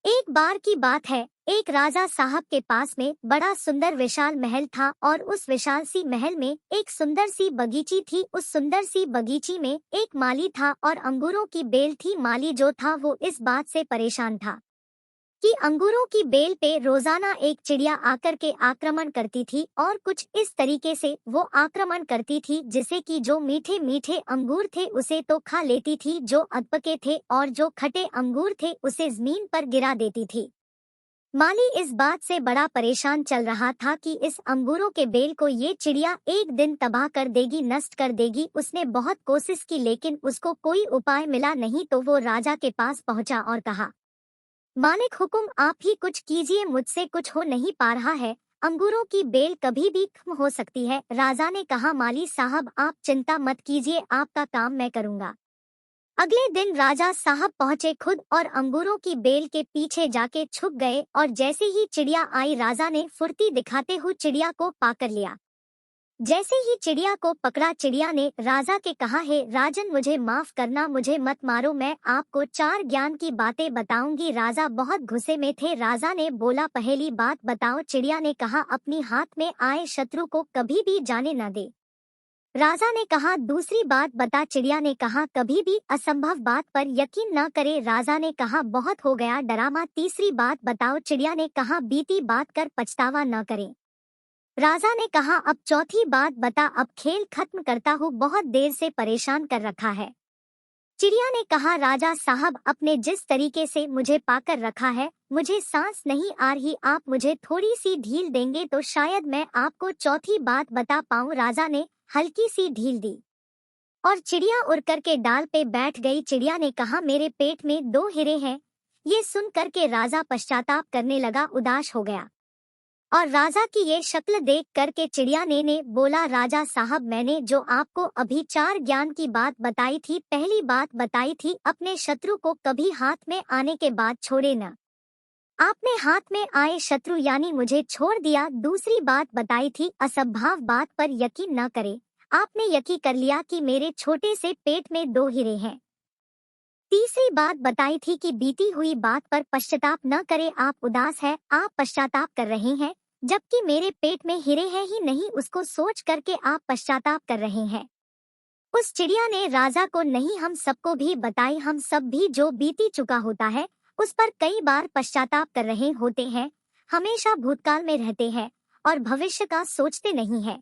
एक बार की बात है, एक राजा साहब के पास में बड़ा सुंदर विशाल महल था और उस विशाल सी महल में एक सुंदर सी बगीची थी। उस सुंदर सी बगीची में एक माली था और अंगूरों की बेल थी। माली जो था वो इस बात से परेशान था कि अंगूरों की बेल पे रोजाना एक चिड़िया आकर के आक्रमण करती थी और कुछ इस तरीके से वो आक्रमण करती थी जिसे कि जो मीठे मीठे अंगूर थे उसे तो खा लेती थी, जो अधपके थे और जो खट्टे अंगूर थे उसे जमीन पर गिरा देती थी। माली इस बात से बड़ा परेशान चल रहा था कि इस अंगूरों के बेल को ये चिड़िया एक दिन तबाह कर देगी, नष्ट कर देगी। उसने बहुत कोशिश की लेकिन उसको कोई उपाय मिला नहीं, तो वो राजा के पास पहुंचा और कहा, मालिक हुकुम, आप ही कुछ कीजिए, मुझसे कुछ हो नहीं पा रहा है। अंगूरों की बेल कभी भी खत्म हो सकती है। राजा ने कहा, माली साहब आप चिंता मत कीजिए, आपका काम मैं करूंगा। अगले दिन राजा साहब पहुंचे खुद और अंगूरों की बेल के पीछे जाके छुप गए और जैसे ही चिड़िया आई राजा ने फुर्ती दिखाते हुए चिड़िया को पाकर लिया। जैसे ही चिड़िया को पकड़ा, चिड़िया ने राजा के कहा, है राजन मुझे माफ करना, मुझे मत मारो, मैं आपको 4 ज्ञान की बातें बताऊंगी। राजा बहुत गुस्से में थे। राजा ने बोला, पहली बात बताओ। चिड़िया ने कहा, अपनी हाथ में आए शत्रु को कभी भी जाने न दे। राजा ने कहा, दूसरी बात बता। चिड़िया ने कहा, कभी भी असंभव बात पर यकीन न करे। राजा ने कहा, बहुत हो गया डरामा, तीसरी बात बताओ। चिड़िया ने कहा, बीती बात कर पछतावा न करें। राजा ने कहा, अब चौथी बात बता, अब खेल खत्म करता हूँ, बहुत देर से परेशान कर रखा है। चिड़िया ने कहा, राजा साहब आपने जिस तरीके से मुझे पाकर रखा है मुझे सांस नहीं आ रही, आप मुझे थोड़ी सी ढील देंगे तो शायद मैं आपको चौथी बात बता पाऊँ। राजा ने हल्की सी ढील दी और चिड़िया उड़ करके डाल पे बैठ गई। चिड़िया ने कहा, मेरे पेट में 2 हीरे हैं। ये सुन करके राजा पश्चाताप करने लगा, उदास हो गया और राजा की ये शक्ल देख करके चिड़िया ने बोला, राजा साहब मैंने जो आपको अभी 4 ज्ञान की बात बताई थी, पहली बात बताई थी अपने शत्रु को कभी हाथ में आने के बाद छोड़े न। आपने हाथ में आए शत्रु यानी मुझे छोड़ दिया। दूसरी बात बताई थी असंभव बात पर यकीन न करे, आपने यकीन कर लिया कि मेरे छोटे से पेट में 2 हीरे हैं। तीसरी बात बताई थी कि बीती हुई बात पर पश्चाताप न करे, आप उदास है, आप पश्चाताप कर रहे हैं, जबकि मेरे पेट में हीरे हैं ही नहीं उसको सोच करके आप पश्चाताप कर रहे हैं। उस चिड़िया ने राजा को नहीं हम सबको भी बताई, हम सब भी जो बीती चुका होता है उस पर कई बार पश्चाताप कर रहे होते हैं, हमेशा भूतकाल में रहते हैं और भविष्य का सोचते नहीं है।